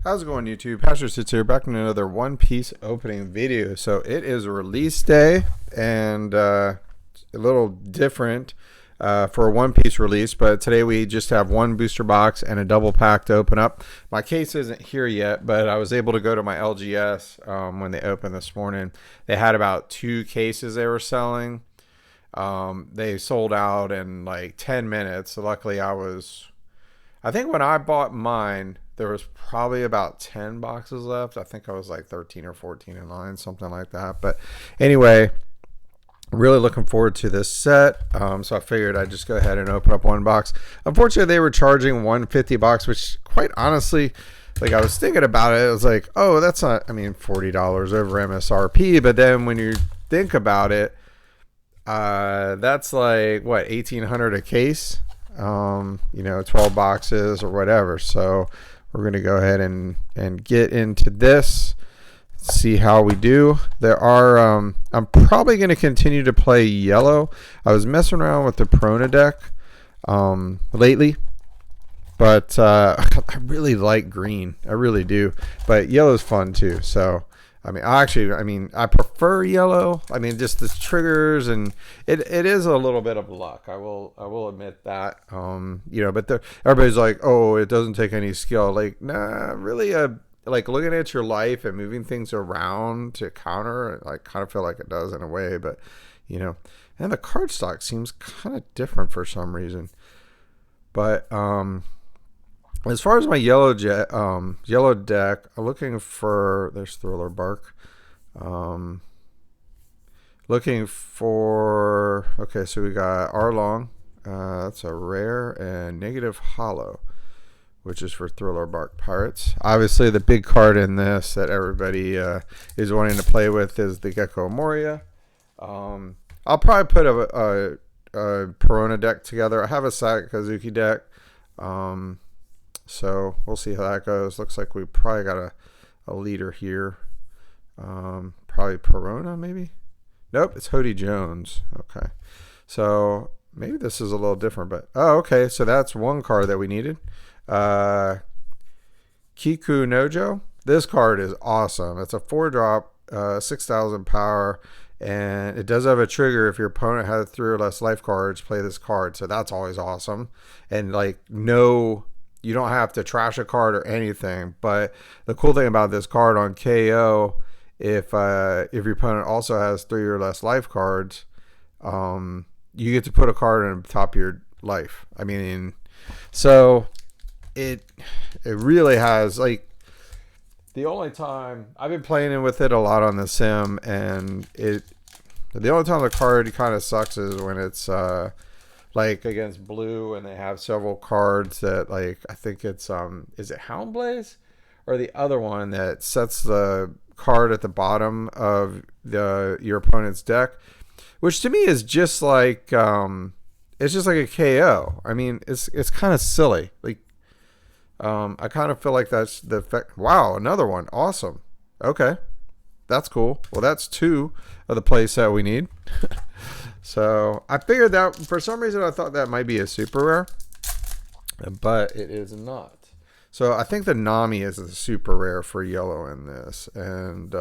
How's it going, YouTube? Pastor Sits here, back in another One Piece opening video. So it is release day, and a little different for a One Piece release, but today we just have one booster box and a double pack to open up. My case isn't here yet, but I was able to go to my LGS when they opened this morning. They had about 2 cases they were selling. They sold out in like 10 minutes. So luckily I think when I bought mine, there was probably about 10 boxes left. I think I was like 13 or 14 in line, something like that. But anyway, really looking forward to this set. So I figured I'd just go ahead and open up one box. Unfortunately, they were charging $150 box, which quite honestly, like I was thinking about it, it was like, oh, that's not, I mean, $40 over MSRP. But then when you think about it, that's like what, $1,800 a case, 12 boxes or whatever. So we're going to go ahead and get into this, see how we do. There are, I'm probably going to continue to play yellow. I was messing around with the Perona deck, lately, but, I really like green. I really do, but yellow's fun too. So, I prefer yellow. I mean, just the triggers, and it is a little bit of luck. I will admit that. But everybody's like, oh, it doesn't take any skill. Like, nah, really. Like looking at your life and moving things around to counter, I kind of feel like it does in a way. But and the card stock seems kind of different for some reason. But as far as my yellow deck, I'm looking for, there's Thriller Bark. Looking for, okay, so we got Arlong. That's a rare, and Negative Hollow, which is for Thriller Bark Pirates. Obviously, the big card in this that everybody is wanting to play with is the Gecko Moria. I'll probably put a Perona deck together. I have a Sakazuki deck. So we'll see how that goes. Looks like we probably got a leader here. Probably Perona, maybe? Nope, it's Hody Jones. Okay. So maybe this is a little different, but okay. So that's one card that we needed. Kiku Nojo. This card is awesome. It's a 4-drop, 6,000 power, and it does have a trigger. If your opponent has 3 or less life cards, play this card. So that's always awesome. And you don't have to trash a card or anything. But the cool thing about this card on KO, if your opponent also has 3 or less life cards, you get to put a card on top of your life. I mean, so it really has, like, the only time I've been playing with it a lot on the sim, and the only time the card kind of sucks is when it's like against blue and they have several cards that, like, I think it's is it Houndblaze or the other one that sets the card at the bottom of your opponent's deck, which to me is just like it's just like a KO. I mean, it's kind of silly. Like, I kind of feel like that's the effect. Wow, another one. Awesome. Okay. That's cool. Well, that's 2 of the play set we need. So I figured that, for some reason, I thought that might be a super rare, but it is not. So I think the Nami is a super rare for yellow in this. And,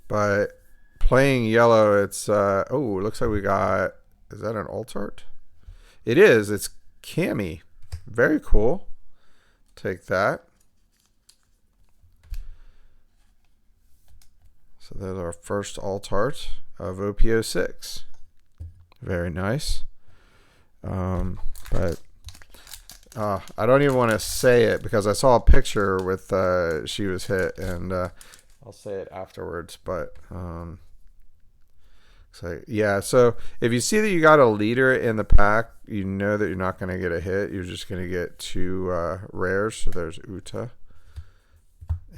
but playing yellow, it's, it looks like we got, is that an alt art? It is. It's Cammy. Very cool. Take that. So there's our first alt art of OP06. Very nice. But I don't even want to say it because I saw a picture with she was hit, and I'll say it afterwards. But so yeah, so if you see that you got a leader in the pack, you know that you're not going to get a hit. You're just going to get 2 rares. So there's Uta.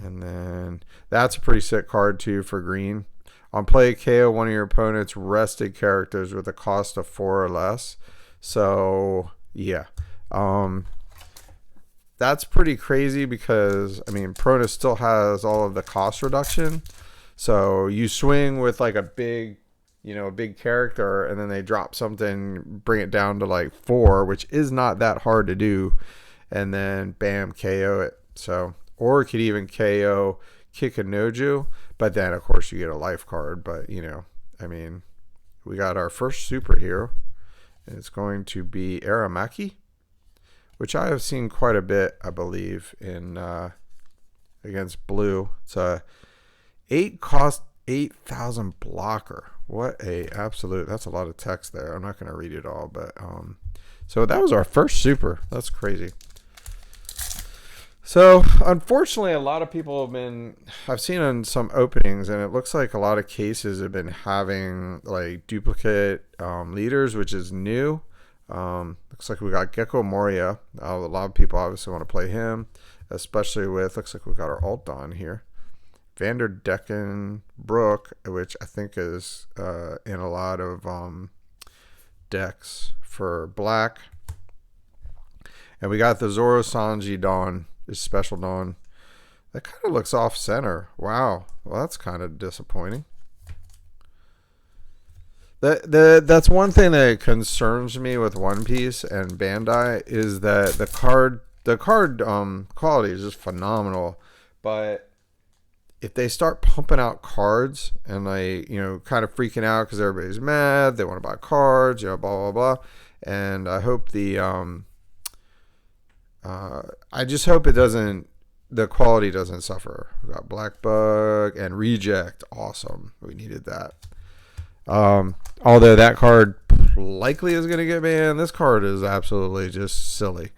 And then that's a pretty sick card too for green. On play, KO one of your opponent's rested characters with a cost of 4 or less. So yeah, that's pretty crazy because, I mean, Perona still has all of the cost reduction. So you swing with like a big character, and then they drop something, bring it down to like 4, which is not that hard to do. and then bam, KO it. So, or it could even KO Kikinoju, but then of course you get a life card. But you know, I mean, we got our first superhero, and it's going to be Aramaki, which I have seen quite a bit, I believe, in against blue. It's a 8,000 blocker. What a absolute, that's a lot of text there. I'm not going to read it all, but so that was our first super. That's crazy. So unfortunately, a lot of people have been, I've seen on some openings, and it looks like a lot of cases have been having like duplicate leaders, which is new. Looks like we got Gecko Moria. A lot of people obviously want to play him, especially with, looks like we got our alt on here. Vanderdecken Brook, which I think is in a lot of decks for black. And we got the Zoro Sanji Dawn, his special Dawn. That kind of looks off center. Wow. Well, that's kind of disappointing. That's one thing that concerns me with One Piece and Bandai is that the card quality is just phenomenal, but if they start pumping out cards and like, you know, kind of freaking out because everybody's mad, they want to buy cards, you know, blah blah blah, and I hope I just hope the quality doesn't suffer. We got Black Bug and Reject, awesome. We needed that. Although that card likely is going to get banned, this card is absolutely just silly.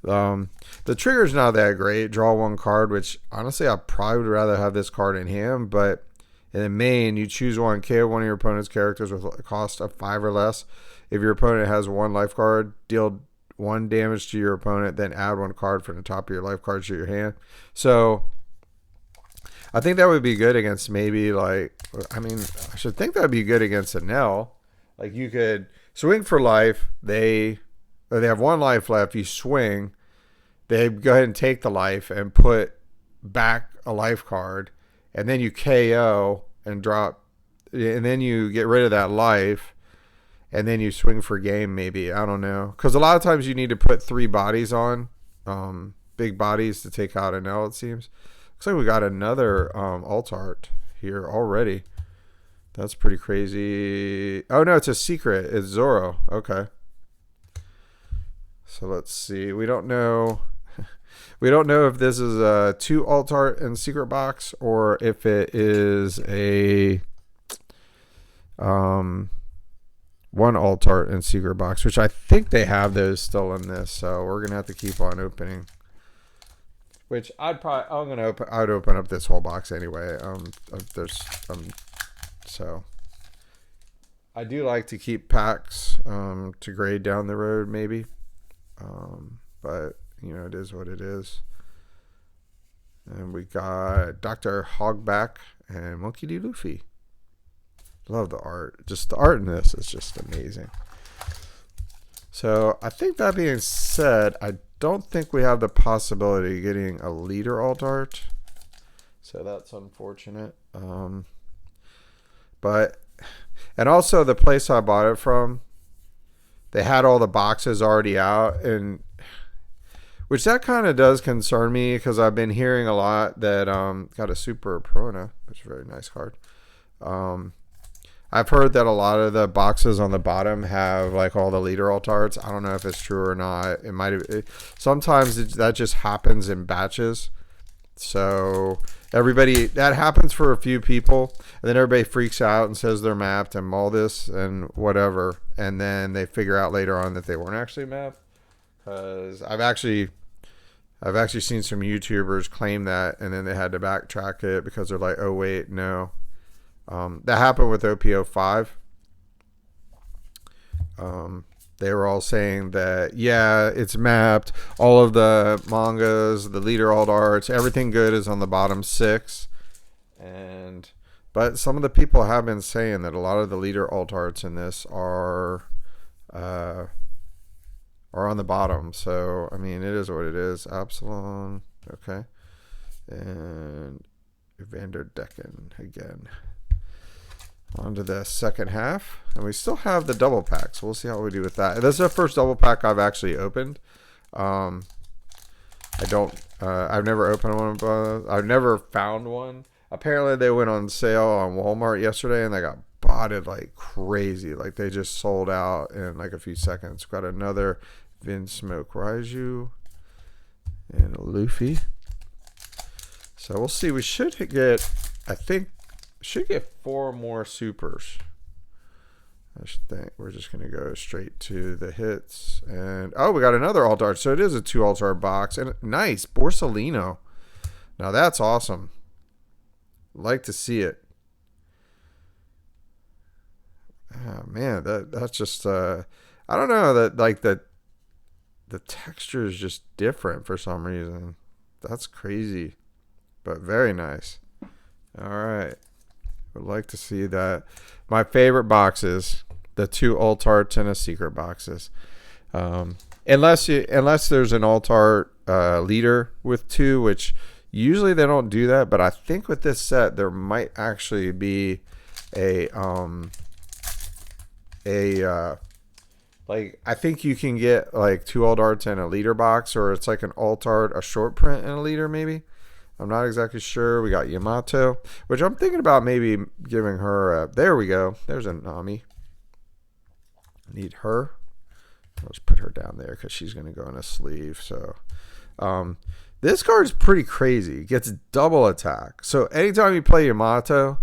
The trigger's not that great. Draw one card, which honestly I probably would rather have this card in hand, but in the main, you choose one, KO one of your opponent's characters with a cost of 5 or less. If your opponent has one life card, deal 1 damage to your opponent, then add 1 card from the top of your life cards to your hand. So I think that would be good against maybe like, I mean, I should think that would be good against a Nell. Like you could swing for life. They have 1 life left. You swing. They go ahead and take the life and put back a life card, and then you KO and drop, and then you get rid of that life, and then you swing for game maybe. I don't know. Because a lot of times you need to put 3 bodies on, big bodies to take out an L, it seems. Looks like we got another alt art here already. That's pretty crazy. Oh, no, it's a secret. It's Zoro. Okay. So let's see. We don't know. We don't know if this is a 2 alt art and secret box or if it is a 1 alt art and secret box, which I think they have those still in this. So we're gonna have to keep on opening. Which I'd open up this whole box anyway. So I do like to keep packs to grade down the road maybe. But you know, it is what it is. And we got Dr. Hogback and Monkey D. Luffy. Love the art. Just the art in this is just amazing. So I think that being said, I don't think we have the possibility of getting a leader alt art. So that's unfortunate. But, and also the place I bought it from, they had all the boxes already out, and which that kind of does concern me because I've been hearing a lot that got a Super Prona, which is a very nice card. I've heard that a lot of the boxes on the bottom have like all the leader alt arts. I don't know if it's true or not. It might have. Sometimes that just happens in batches. So everybody, that happens for a few people, and then everybody freaks out and says they're mapped and all this and whatever, and then they figure out later on that they weren't actually mapped. Because I've actually seen some YouTubers claim that, and then they had to backtrack it because they're like, oh wait, no. That happened with OP05. They were all saying that, yeah, it's mapped. All of the mangas, the leader alt arts, everything good is on the bottom 6. But some of the people have been saying that a lot of the leader alt arts in this are on the bottom. So, I mean, it is what it is. Absalom. Okay. And Vanderdecken again. On to the second half. And we still have the double pack. So we'll see how we do with that. This is the first double pack I've actually opened. I don't. I've never opened one of those. I've never found one. Apparently, they went on sale on Walmart yesterday, and they got botted like crazy. Like they just sold out in like a few seconds. Got another Vinsmoke Raiju and a Luffy. So we'll see. We should get. I think should get 4 more supers. I should think we're just going to go straight to the hits. And oh, we got another alt art. So it is a 2 alt art box. And nice. Borsalino. Now that's awesome. Like to see it. Oh, man, that's just I don't know, that like the texture is just different for some reason. That's crazy. But very nice. All right. Would like to see that. My favorite boxes, the 2 alt arts and a secret boxes. Unless there's an alt art leader with 2, which usually they don't do that. But I think with this set there might actually be like I think you can get like 2 alt arts and a leader box, or it's like an alt art, a short print, and a leader maybe. I'm not exactly sure. We got Yamato, which I'm thinking about maybe giving her a... There we go. There's a Nami. Need her. Let's put her down there because she's going to go in a sleeve. So this card is pretty crazy. It gets double attack. So anytime you play Yamato,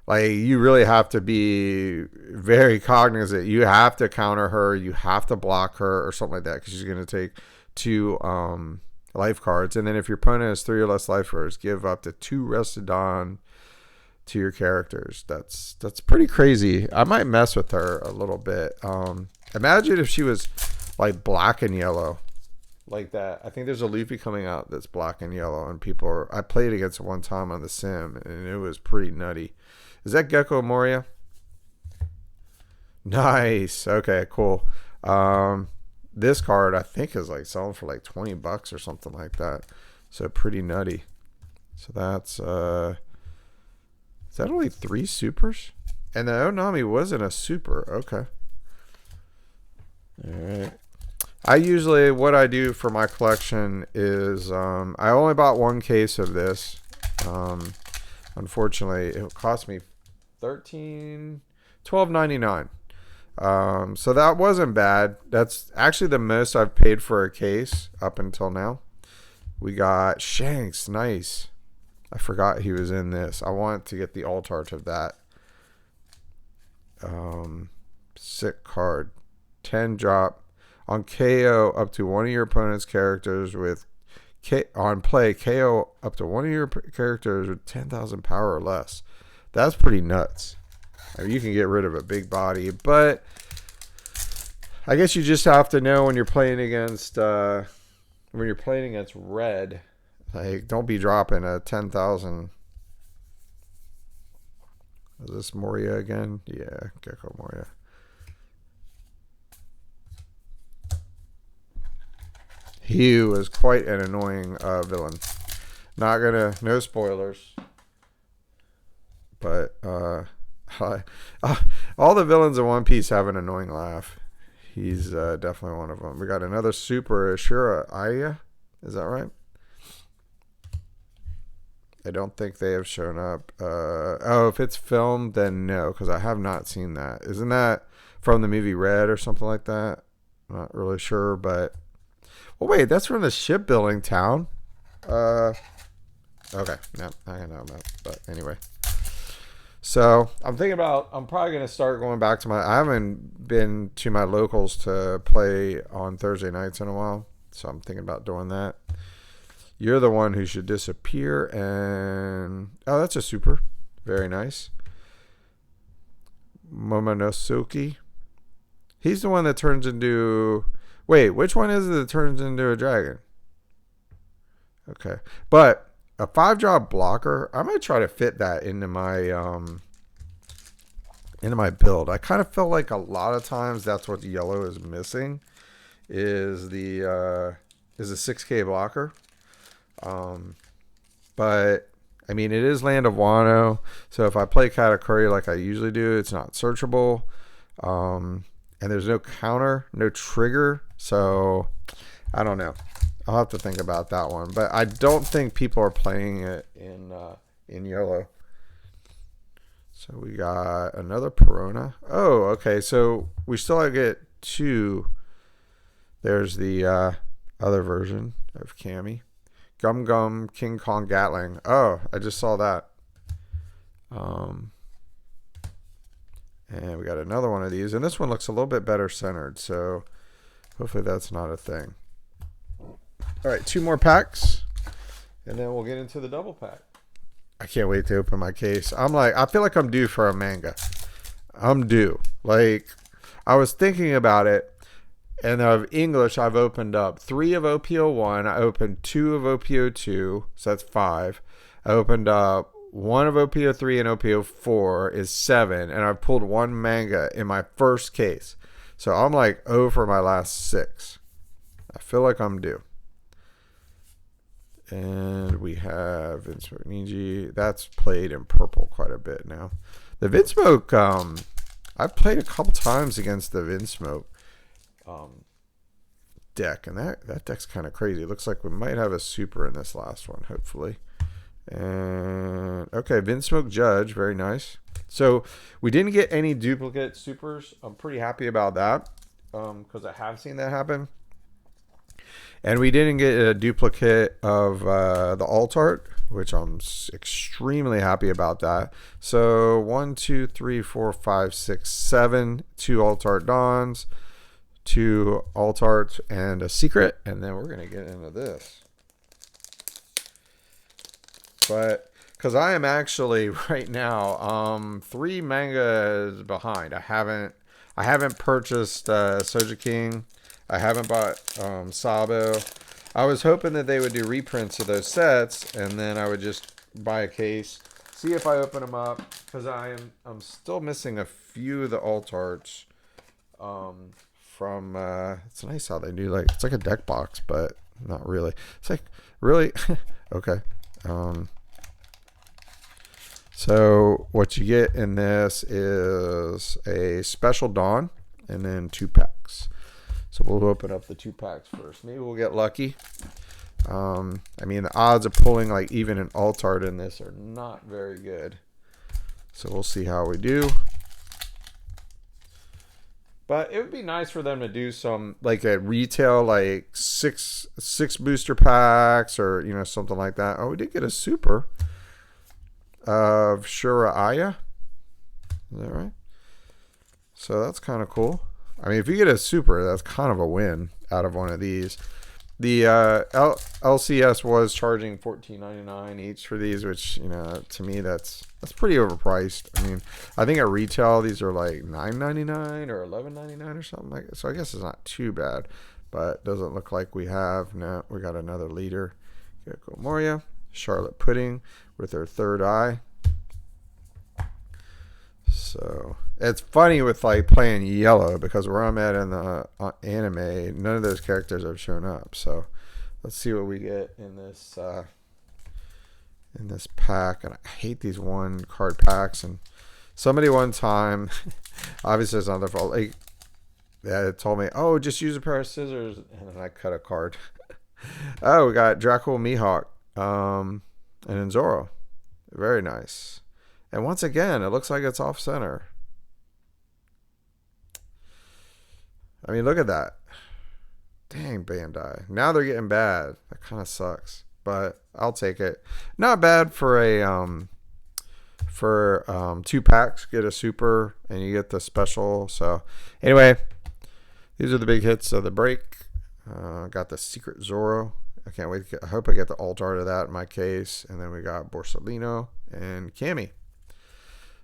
like you really have to be very cognizant. You have to counter her. You have to block her or something like that because she's going to take 2... life cards, and then if your opponent has 3 or less life cards, give up to 2 rested on to your characters. That's pretty crazy. I might mess with her a little bit. Imagine if she was like black and yellow like that. I think there's a Luffy coming out that's black and yellow, and I played against it one time on the sim, and it was pretty nutty. Is that Gecko Moria? Nice. Okay, cool. This card I think is like selling for like $20 or something like that. So pretty nutty. So that's is that only 3 supers? And the Onami wasn't a super. Okay. Alright. What I do for my collection is I only bought 1 case of this. Unfortunately it cost me $12.99. So that wasn't bad. That's actually the most I've paid for a case up until now. We got Shanks. Nice. I forgot he was in this. I want to get the alt art of that. Sick card. 10 drop. On KO up to one of your opponent's characters with on play, KO up to one of your characters with 10,000 power or less. That's pretty nuts. I mean, you can get rid of a big body, but I guess you just have to know when you're playing against red, like don't be dropping a 10,000. Is this Moria again? Yeah, Gecko Moria. He was quite an annoying villain. No spoilers, but all the villains in One Piece have an annoying laugh. He's definitely one of them. We got another super Ashura Aya. Is that right? I don't think they have shown up. If it's filmed, then no, because I have not seen that. Isn't that from the movie Red or something like that? I'm not really sure, but... Well, wait, that's from the shipbuilding town. Okay, no, I know that, but anyway. So I'm probably going to start going back to I haven't been to my locals to play on Thursday nights in a while. So I'm thinking about doing that. You're the one who should disappear. And, oh, that's a super. Very nice. Momonosuke. He's the one that turns into... Wait, which one is it that turns into a dragon? Okay. But a 5-drop blocker, I might try to fit that into my build. I kind of feel like a lot of times that's what the yellow is missing is a 6K blocker. But I mean it is Land of Wano, so if I play Katakuri like I usually do, it's not searchable. And there's no counter, no trigger. So I don't know. I'll have to think about that one. But I don't think people are playing it in yellow. So we got another Perona. Oh, okay. So we still get 2. There's the other version of Cammy. Gum Gum King Kong Gatling. Oh, I just saw that. And we got another one of these. And this one looks a little bit better centered. So hopefully that's not a thing. All right, 2 more packs. And then we'll get into the double pack. I can't wait to open my case. I feel like I'm due for a manga. I'm due. Like, I was thinking about it. And of English, I've opened up 3 of OP01. I opened 2 of OP02. So that's 5. I opened up 1 of OP03 and OP04 is 7. And I've pulled 1 manga in my first case. So I'm like 0 for my last 6. I feel like I'm due. And we have Vinsmoke Ninja. That's played in purple quite a bit now. The Vinsmoke, I've played a couple times against the Vinsmoke deck, and that deck's kind of crazy. It looks like we might have a super in this last one, hopefully. And okay, Vinsmoke Judge, very nice. So we didn't get any duplicate supers. I'm pretty happy about that because I have seen that happen. And we didn't get a duplicate of the alt art, which I'm extremely happy about that. So 1, 2, 3, 4, 5, 6, 7, 2 alt art dons, 2 alt art, and a secret. And then we're going to get into this. But because I am actually right now 3 mangas behind. I haven't purchased Soja King. I haven't bought Sabo. I was hoping that they would do reprints of those sets, and then I would just buy a case, see if I open them up, because I'm still missing a few of the alt arts from. It's nice how they do it's like a deck box, but not really. It's like really okay. So what you get in this is a special Dawn, and then 2 packs. So we'll open up the 2 packs first. Maybe we'll get lucky. I mean, the odds of pulling like even an alt art in this are not very good. So we'll see how we do. But it would be nice for them to do some like a retail, like six booster packs or something like that. Oh, we did get a super of Shuraya. Is that right? So that's kind of cool. I mean, if you get a super, that's kind of a win out of one of these. The LCS was charging $14.99 each for these, which to me that's pretty overpriced. I mean, I think at retail these are like $9.99 or $11.99 or something like that. So I guess it's not too bad, but it doesn't look like we have. No, we got another leader. Gecko Moria, Charlotte Pudding with her third eye. So it's funny with like playing yellow because where I'm at in the anime, none of those characters have shown up. So let's see what we get in this pack. And I hate these 1 card packs. And somebody one time, obviously it's not their fault, like they told me, oh, just use a pair of scissors, and then I cut a card. Oh, we got Dracul Mihawk and Enzoro. Very nice. And once again, it looks like it's off center. I mean, look at that. Dang, Bandai. Now they're getting bad. That kind of sucks. But I'll take it. Not bad for a 2 packs. Get a super and you get the special. So anyway, these are the big hits of the break. Got the Secret Zoro. I can't wait. I hope I get the alt art of that in my case. And then we got Borsalino and Cammy.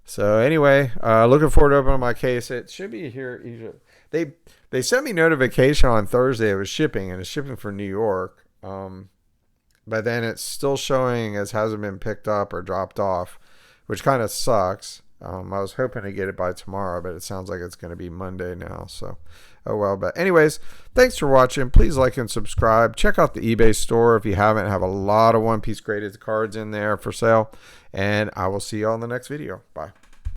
So anyway, looking forward to opening my case. It should be here. They sent me notification on Thursday it was shipping, and it's shipping for New York. But then it's still showing as hasn't been picked up or dropped off, which kind of sucks. I was hoping to get it by tomorrow, but it sounds like it's going to be Monday now. So, oh well. But anyways, thanks for watching. Please like and subscribe. Check out the eBay store if you haven't. Have a lot of One Piece graded cards in there for sale. And I will see you all in the next video. Bye.